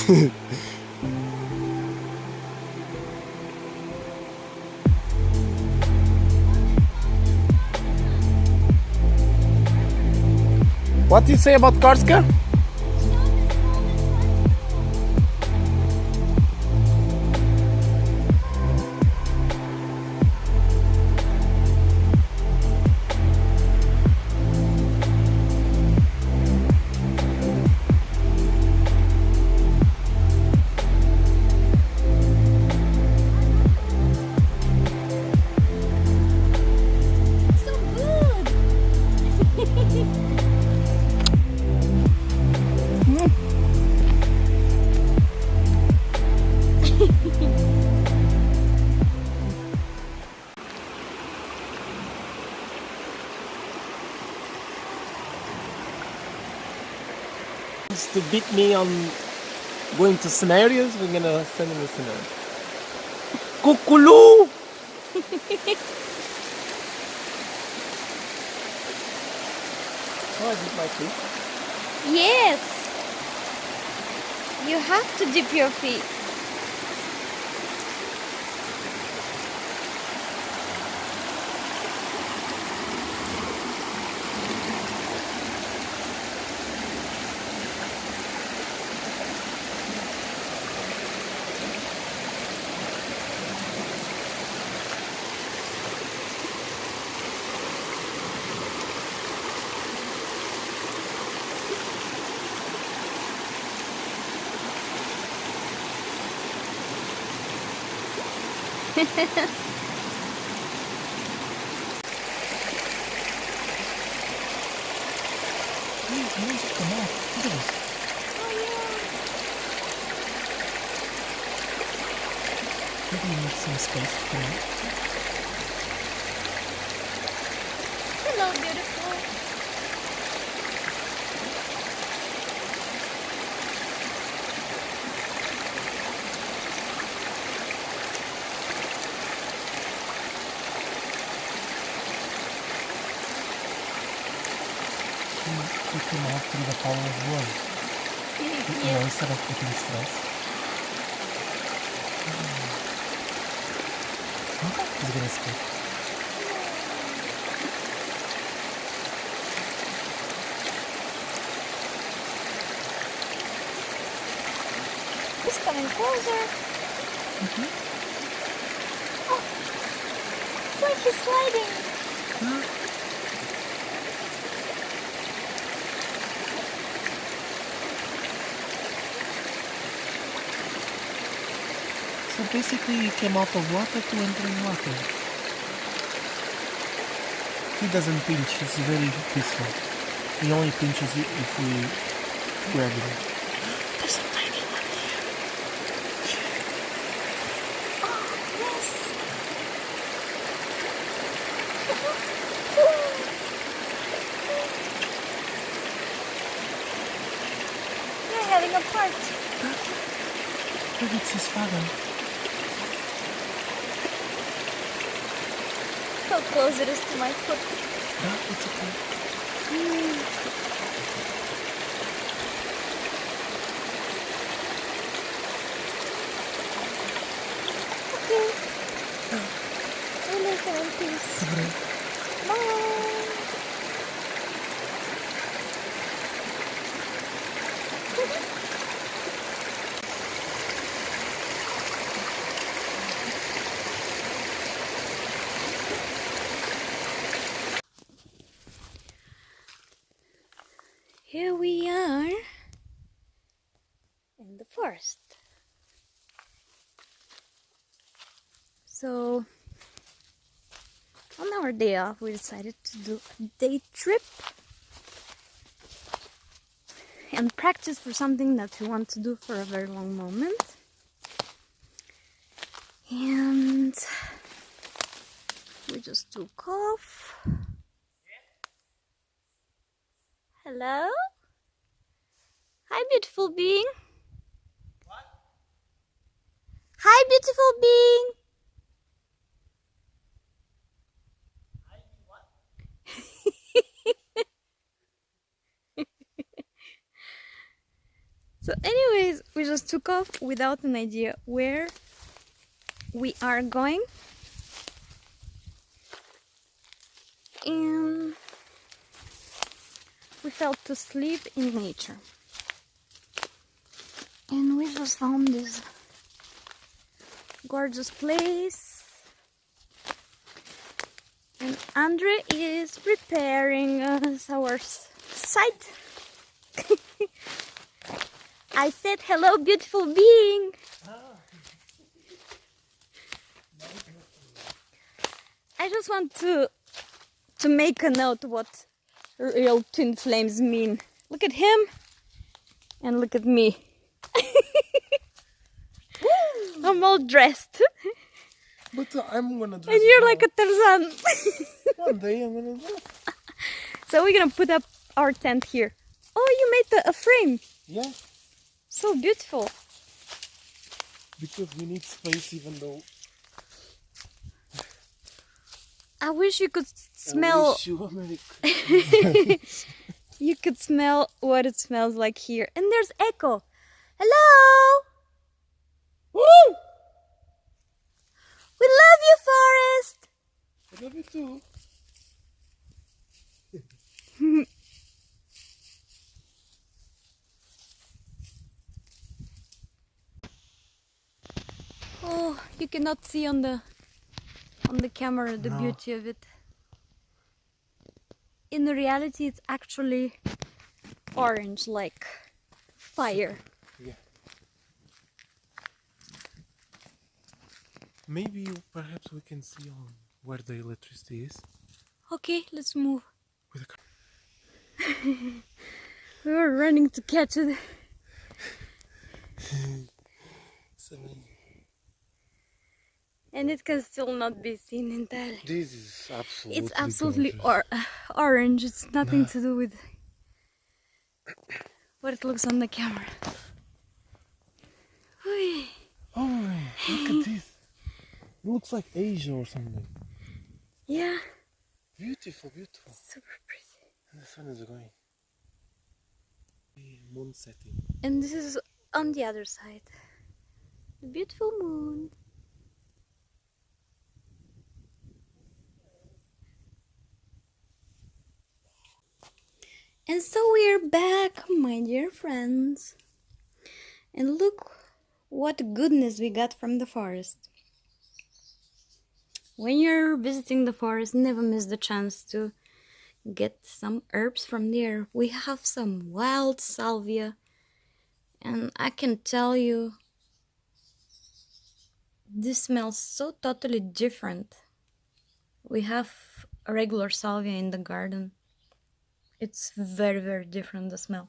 What do you say about Karska? To beat me on going to scenarios, we're gonna send him a scenario. Kukulu! Oh, I dip my feet. Yes! You have to dip your feet. Maybe you need some space to come out. Hello, beautiful. You came out through the power of love. You know, instead of putting stress. He's gonna escape. He's coming closer. Oh, it's like he's sliding. So basically he came out of water to enter in water. He doesn't pinch, it's very peaceful. He only pinches if we grab him. There's a tiny one here. Oh, yes. You're having a party. Look, it's his father. How close it is to my foot. No, it's okay. Okay. We live here in peace. Bye. Here we are in the forest. So on our day off we decided to do a day trip and practice for something that we want to do for a very long moment. And we just took off. Hello? Hi, beautiful being. What? Hi, beautiful being. I do what? So anyways, we just took off without an idea where we are going. And we felt to sleep in nature. And we just found this gorgeous place. And Andre is preparing us our site. I said hello, beautiful being. I just want to make a note what real twin flames mean. Look at him and look at me. I'm all dressed. But I'm gonna dress. And you're like a Tarzan. One day I'm gonna do it. So we're gonna put up our tent here. Oh, you made a frame. Yeah. So beautiful. Because we need space, even though I wish you could smell. I wish you America. You could smell what it smells like here. And there's echo. Hello. Woo! We love you, Forest. I love you too. Oh, you cannot see on the camera the beauty of it. In reality, it's actually orange, like fire. Yeah. Maybe perhaps we can see on where the electricity is. Okay, let's move. With a car. We were running to catch it. And it can still not be seen entirely. This is absolutely. It's absolutely gorgeous. orange. It's nothing to do with what it looks on the camera. Whee. Oh, look at this. It looks like Asia or something. Yeah. Beautiful, beautiful. Super pretty. And the sun is going. Moon setting. And this is on the other side. The beautiful moon. And so we're back, my dear friends. And look what goodness we got from the forest. When you're visiting the forest, never miss the chance to get some herbs from there. We have some wild salvia, and I can tell you, this smells so totally different. We have a regular salvia in the garden. It's very, very different, the smell.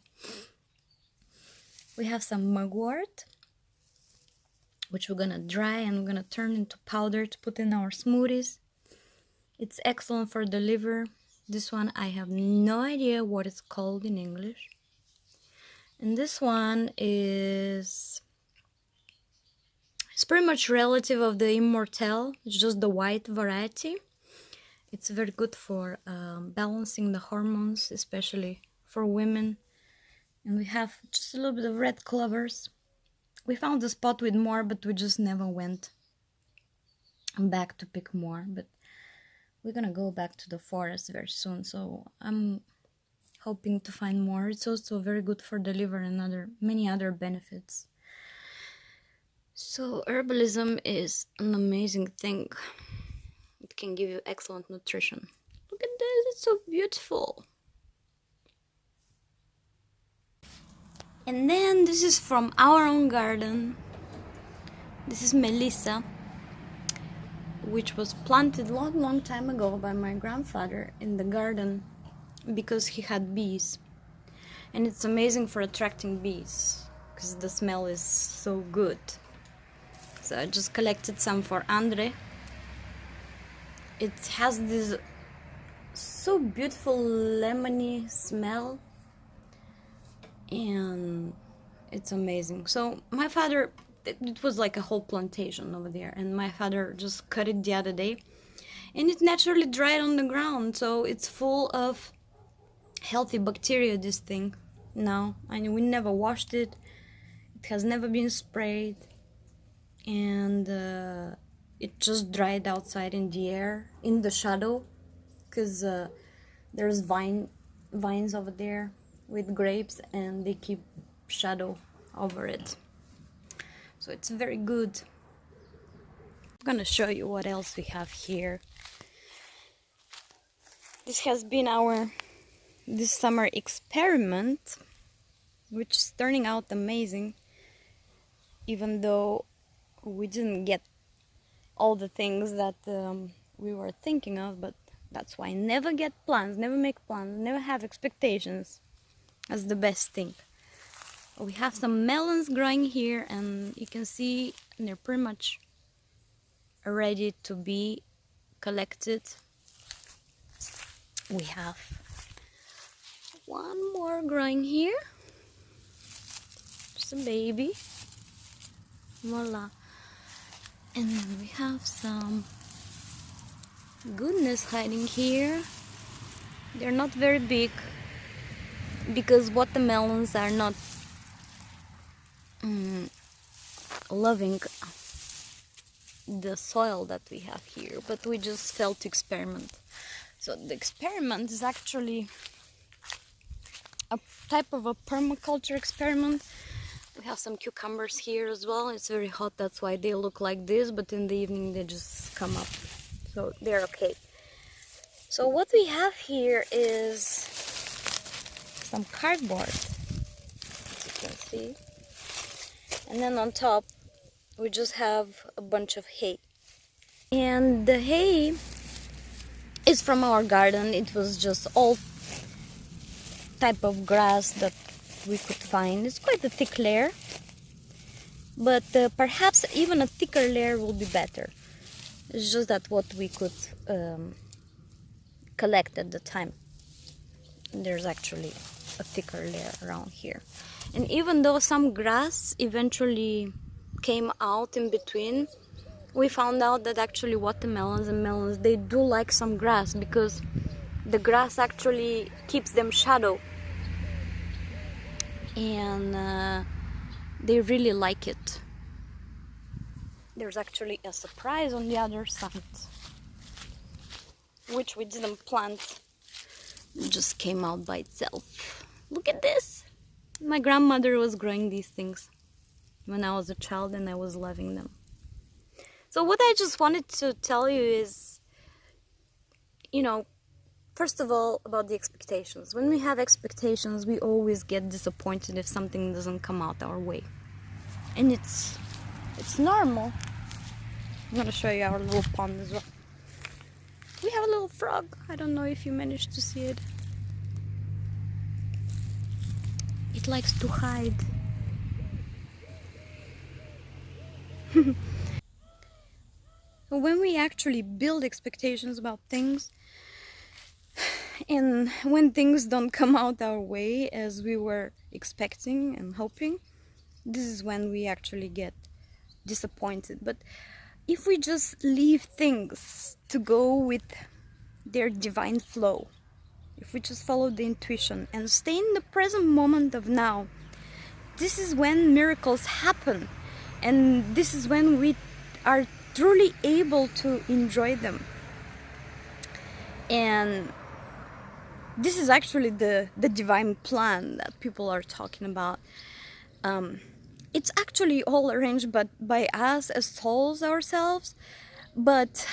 We have some mugwort, which we're gonna dry and we're gonna turn into powder to put in our smoothies. It's excellent for the liver. This one, I have no idea what it's called in English. And this one is... it's pretty much relative of the immortelle. It's just the white variety. It's very good for balancing the hormones, especially for women. And we have just a little bit of red clovers. We found a spot with more, but we just never went back to pick more. But we're gonna go back to the forest very soon, so I'm hoping to find more. It's also very good for the liver and many other benefits. So herbalism is an amazing thing. It can give you excellent nutrition. Look at this, it's so beautiful. And then this is from our own garden. This is Melissa, which was planted long time ago by my grandfather in the garden because he had bees. And it's amazing for attracting bees because the smell is so good. So I just collected some for Andre. It has this so beautiful lemony smell and it's amazing. So my father, it was like a whole plantation over there, and my father just cut it the other day and it naturally dried on the ground, so it's full of healthy bacteria, this thing now, and we never washed it. It has never been sprayed, and it just dried outside in the air, in the shadow, because there's vines over there with grapes, and they keep shadow over it. So it's very good. I'm gonna show you what else we have here. This has been our this summer experiment, which is turning out amazing, even though we didn't get all the things that we were thinking of. But that's why never get plans, never make plans, never have expectations. That's the best thing. We have some melons growing here, and you can see they're pretty much ready to be collected. We have one more growing here, just a baby, voila. And then we have some goodness hiding here. They're not very big because watermelons are not loving the soil that we have here, but we just felt to experiment. So the experiment is actually a type of a permaculture experiment. We have some cucumbers here as well. It's very hot, that's why they look like this, but in the evening they just come up, so they're okay. So what we have here is some cardboard, as you can see, and then on top we just have a bunch of hay. And the hay is from our garden. It was just all type of grass that we could find. It's quite a thick layer, but perhaps even a thicker layer will be better. It's just that what we could collect at the time. There's actually a thicker layer around here. And even though some grass eventually came out in between, we found out that actually watermelons and melons, they do like some grass, because the grass actually keeps them shadow, and they really like it. There's actually a surprise on the other side, which we didn't plant. It just came out by itself. Look at this! My grandmother was growing these things when I was a child, and I was loving them. So what I just wanted to tell you is, you know, first of all, about the expectations. When we have expectations, we always get disappointed if something doesn't come out our way. And it's normal. I'm gonna show you our little pond as well. We have a little frog. I don't know if you managed to see it. It likes to hide. When we actually build expectations about things, and when things don't come out our way as we were expecting and hoping, this is when we actually get disappointed. But if we just leave things to go with their divine flow, if we just follow the intuition and stay in the present moment of now, this is when miracles happen, and this is when we are truly able to enjoy them. And this is actually the divine plan that people are talking about. It's actually all arranged by us as souls ourselves, but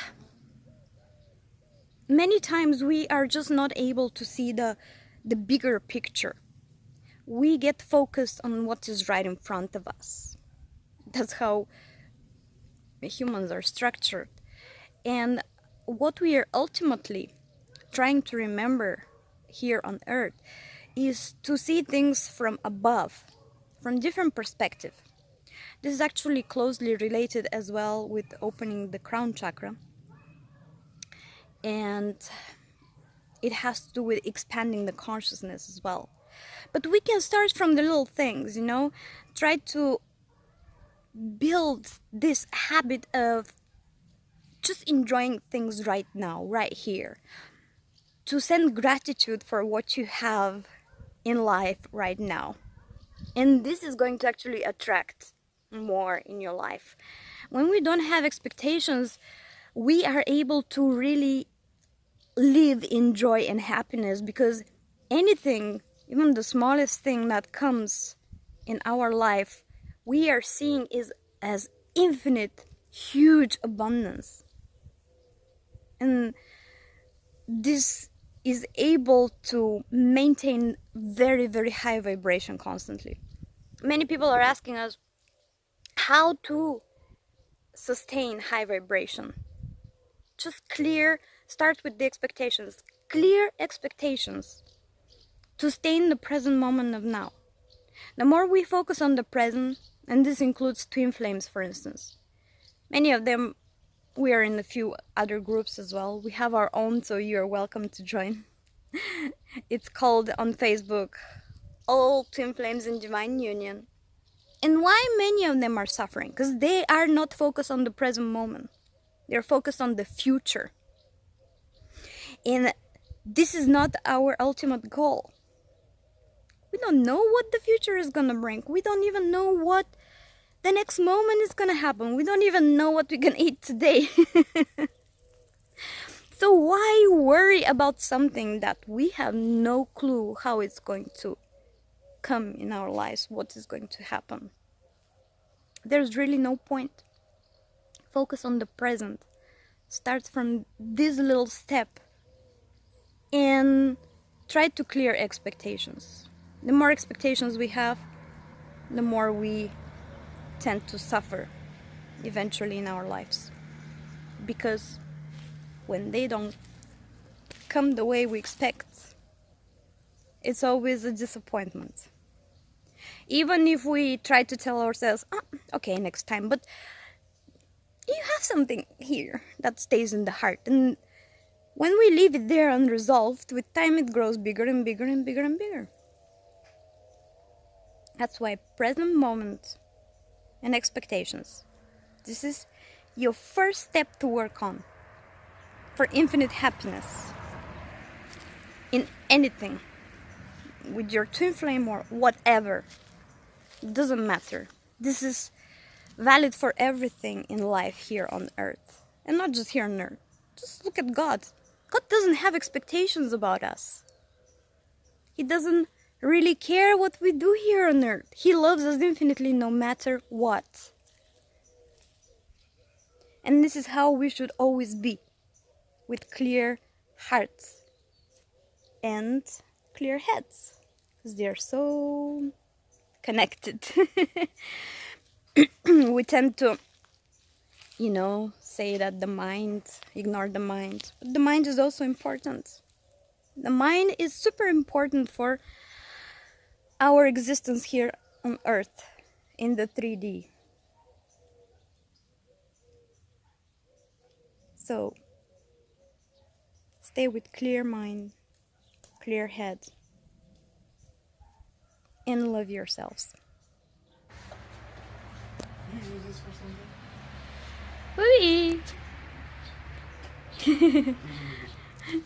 many times we are just not able to see the bigger picture. We get focused on what is right in front of us. That's how humans are structured. And what we are ultimately trying to remember here on earth is to see things from above, from different perspective. This is actually closely related as well with opening the crown chakra, and it has to do with expanding the consciousness as well. But we can start from the little things, you know, try to build this habit of just enjoying things right now, right here, to send gratitude for what you have in life right now. And this is going to actually attract more in your life. When we don't have expectations, we are able to really live in joy and happiness, because anything, even the smallest thing that comes in our life, we are seeing is as infinite, huge abundance. And this is able to maintain very, very high vibration constantly. Many people are asking us how to sustain high vibration. Just start with the expectations. Clear expectations to stay in the present moment of now. The more we focus on the present, and this includes twin flames, for instance. Many of them, we are in a few other groups as well. We have our own, so you are welcome to join. It's called on Facebook, All Twin Flames in Divine Union. And why many of them are suffering? Because they are not focused on the present moment. They're focused on the future. And this is not our ultimate goal. We don't know what the future is gonna bring. We don't even know what the next moment is gonna happen. We don't even know what we're gonna eat today. So why worry about something that we have no clue how it's going to come in our lives, what is going to happen? There's really no point. Focus on the present. Start from this little step and try to clear expectations. The more expectations we have, the more we tend to suffer eventually in our lives. Because when they don't come the way we expect, it's always a disappointment. Even if we try to tell ourselves, oh, okay, next time, but you have something here that stays in the heart. And when we leave it there unresolved, with time it grows bigger and bigger and bigger and bigger. That's why present moment and expectations. This is your first step to work on for infinite happiness in anything, with your twin flame or whatever. It doesn't matter. This is valid for everything in life here on earth, and not just here on earth. Just look at God. God doesn't have expectations about us. He doesn't really care what we do here on earth. He loves us infinitely no matter what. And this is how we should always be, with clear hearts and clear heads, because they are so connected. We tend to, say that the mind, ignore the mind. But the mind is also important. The mind is super important for our existence here on earth, in the 3D. So, stay with clear mind, clear head, and love yourselves. You use this for something?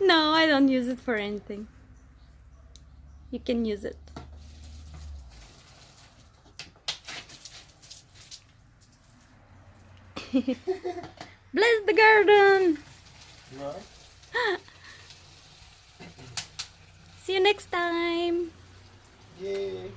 No, I don't use it for anything. You can use it. Bless the garden! No? See you next time! Yay!